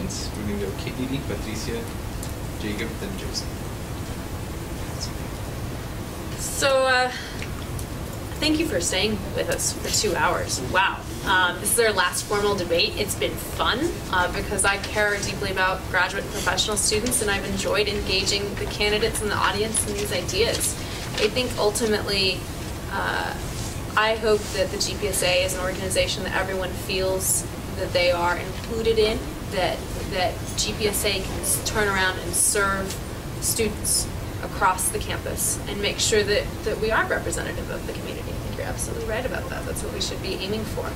students. We're going to go Katie, Patricia, Jacob, then Joseph. So, thank you for staying with us for 2 hours. Wow. This is our last formal debate. It's been fun because I care deeply about graduate and professional students, and I've enjoyed engaging the candidates and the audience in these ideas. I think ultimately, I hope that the GPSA is an organization that everyone feels that they are included in, that GPSA can turn around and serve students across the campus and make sure that we are representative of the community. I think you're absolutely right about that. That's what we should be aiming for.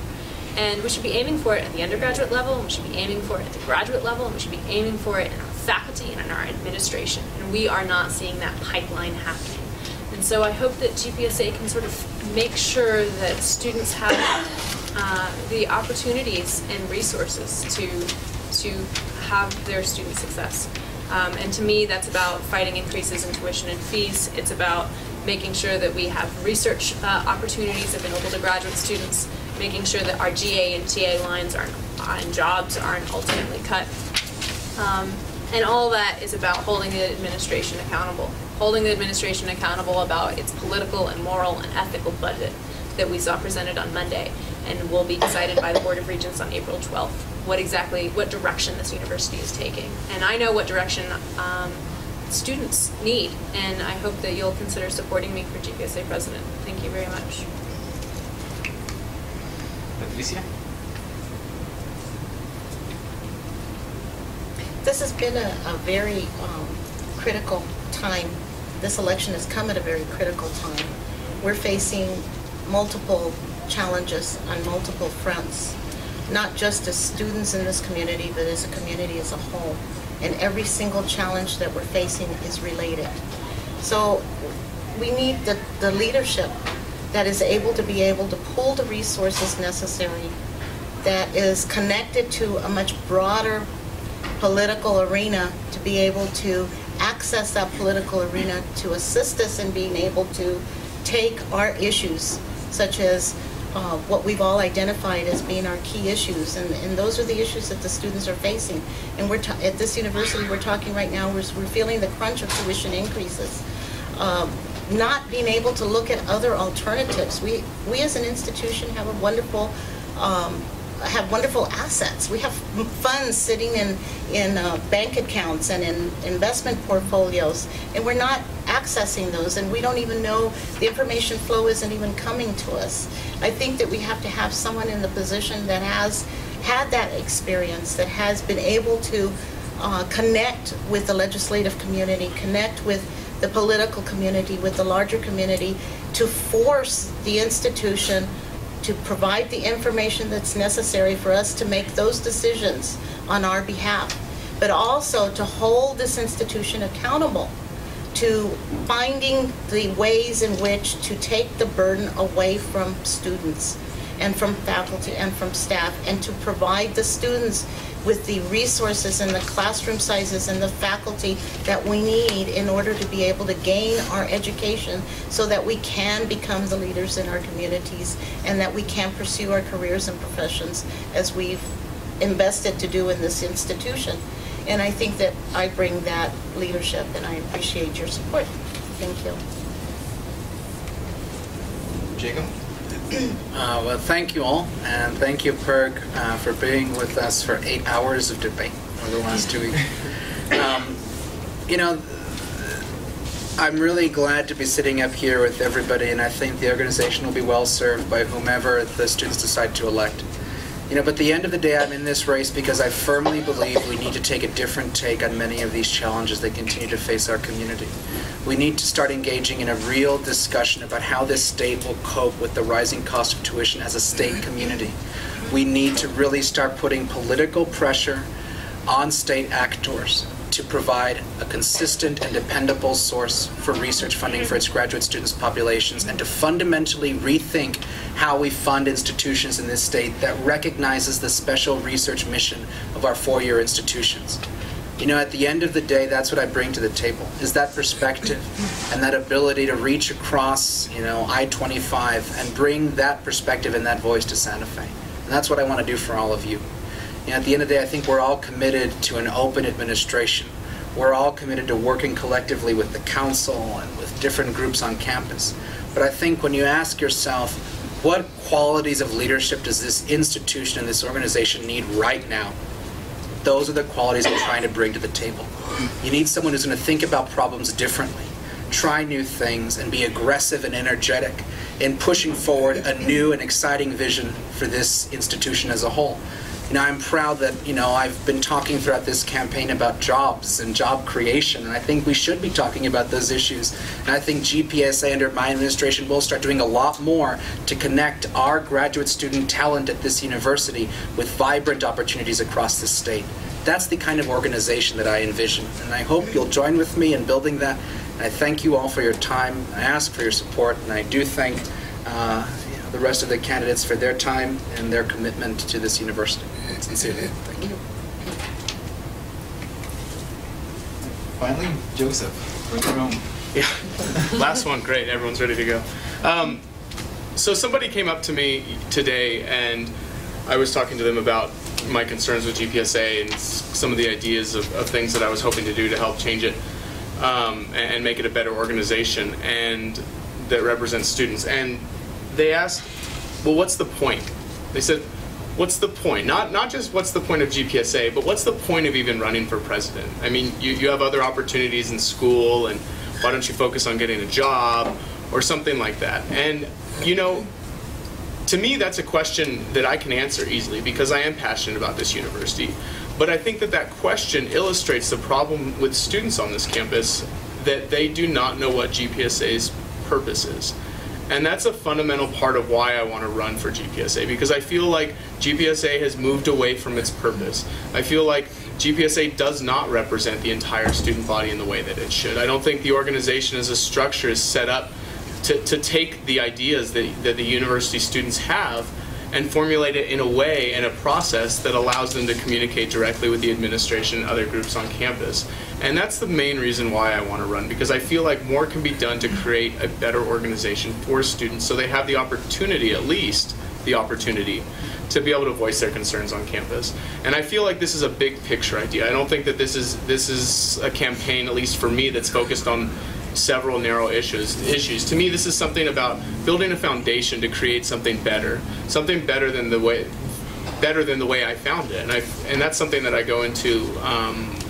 And we should be aiming for it at the undergraduate level, and we should be aiming for it at the graduate level, and we should be aiming for it in our faculty and in our administration. And we are not seeing that pipeline happening. And so I hope that GPSA can sort of make sure that students have the opportunities and resources to have their student success. And to me, that's about fighting increases in tuition and fees. It's about making sure that we have research opportunities available to graduate students, making sure that our GA and TA lines and jobs aren't ultimately cut. And all that is about holding the administration accountable. Holding the administration accountable about its political and moral and ethical budget that we saw presented on Monday and will be decided by the Board of Regents on April 12th. What direction this university is taking. And I know what direction students need, and I hope that you'll consider supporting me for GPSA president. Thank you very much. Patricia? This has been a very critical time. This election has come at a very critical time. We're facing multiple challenges on multiple fronts, not just as students in this community, but as a community as a whole. And every single challenge that we're facing is related. So we need the leadership that is able to pull the resources necessary, that is connected to a much broader political arena, to be able to access that political arena to assist us in being able to take our issues, such as what we've all identified as being our key issues, and those are the issues that the students are facing. And at this university, we're talking right now, we're feeling the crunch of tuition increases. Not being able to look at other alternatives. We as an institution have a wonderful assets. We have funds sitting in bank accounts and in investment portfolios, and we're not accessing those, and we don't even know, the information flow isn't even coming to us. I think that we have to have someone in the position that has had that experience, that has been able to connect with the legislative community, connect with the political community, with the larger community, to force the institution to provide the information that's necessary for us to make those decisions on our behalf, but also to hold this institution accountable to finding the ways in which to take the burden away from students and from faculty and from staff, and to provide the students with the resources and the classroom sizes and the faculty that we need in order to be able to gain our education so that we can become the leaders in our communities and that we can pursue our careers and professions as we've invested to do in this institution. And I think that I bring that leadership, and I appreciate your support. Thank you. Jacob? Well, thank you all, and thank you, Perk, for being with us for 8 hours of debate over the last 2 weeks. You know, I'm really glad to be sitting up here with everybody, and I think the organization will be well served by whomever the students decide to elect. You know, but at the end of the day, I'm in this race because I firmly believe we need to take a different take on many of these challenges that continue to face our community. We need to start engaging in a real discussion about how this state will cope with the rising cost of tuition as a state community. We need to really start putting political pressure on state actors to provide a consistent and dependable source for research funding for its graduate students' populations, and to fundamentally rethink how we fund institutions in this state that recognizes the special research mission of our four-year institutions. You know, at the end of the day, that's what I bring to the table, is that perspective and that ability to reach across, you know, I-25 and bring that perspective and that voice to Santa Fe. And that's what I want to do for all of you. At the end of the day, I think we're all committed to an open administration. We're all committed to working collectively with the council and with different groups on campus. But I think when you ask yourself, what qualities of leadership does this institution and this organization need right now? Those are the qualities I'm trying to bring to the table. You need someone who's going to think about problems differently, try new things, and be aggressive and energetic in pushing forward a new and exciting vision for this institution as a whole. I'm proud that, I've been talking throughout this campaign about jobs and job creation, and I think we should be talking about those issues. And I think GPSA under my administration will start doing a lot more to connect our graduate student talent at this university with vibrant opportunities across the state. That's the kind of organization that I envision, and I hope you'll join with me in building that. And I thank you all for your time. I ask for your support, and I do thank the rest of the candidates for their time and their commitment to this university. Sincerely, thank you. Finally, Joseph, bring it home. Yeah, last one, great, everyone's ready to go. So somebody came up to me today and I was talking to them about my concerns with GPSA and some of the ideas of things that I was hoping to do to help change it and make it a better organization and that represents students. And they asked, well, what's the point? They said, what's the point? Not just what's the point of GPSA, but what's the point of even running for president? I mean, you have other opportunities in school, and why don't you focus on getting a job or something like that? And, to me, that's a question that I can answer easily because I am passionate about this university. But I think that question illustrates the problem with students on this campus, that they do not know what GPSA's purpose is. And that's a fundamental part of why I want to run for GPSA, because I feel like GPSA has moved away from its purpose. I feel like GPSA does not represent the entire student body in the way that it should. I don't think the organization as a structure is set up to take the ideas that the university students have and formulate it in a way and a process that allows them to communicate directly with the administration and other groups on campus. And that's the main reason why I want to run, because I feel like more can be done to create a better organization for students so they have the opportunity, at least the opportunity, to be able to voice their concerns on campus. And I feel like this is a big picture idea. I don't think that this is a campaign, at least for me, that's focused on several narrow issues. To me, this is something about building a foundation to create something better than the way I found it. And that's something that I go into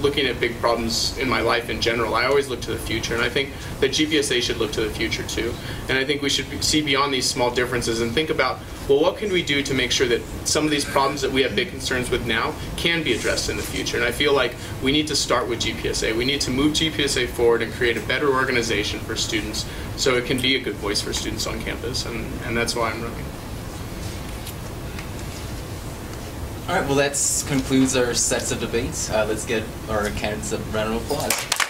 looking at big problems in my life in general. I always look to the future, and I think that GPSA should look to the future too. And I think we should see beyond these small differences and think about, well, what can we do to make sure that some of these problems that we have big concerns with now can be addressed in the future? And I feel like we need to start with GPSA. We need to move GPSA forward and create a better organization for students so it can be a good voice for students on campus, and that's why I'm running. All right, well, that concludes our sets of debates. Let's get our candidates a round of applause.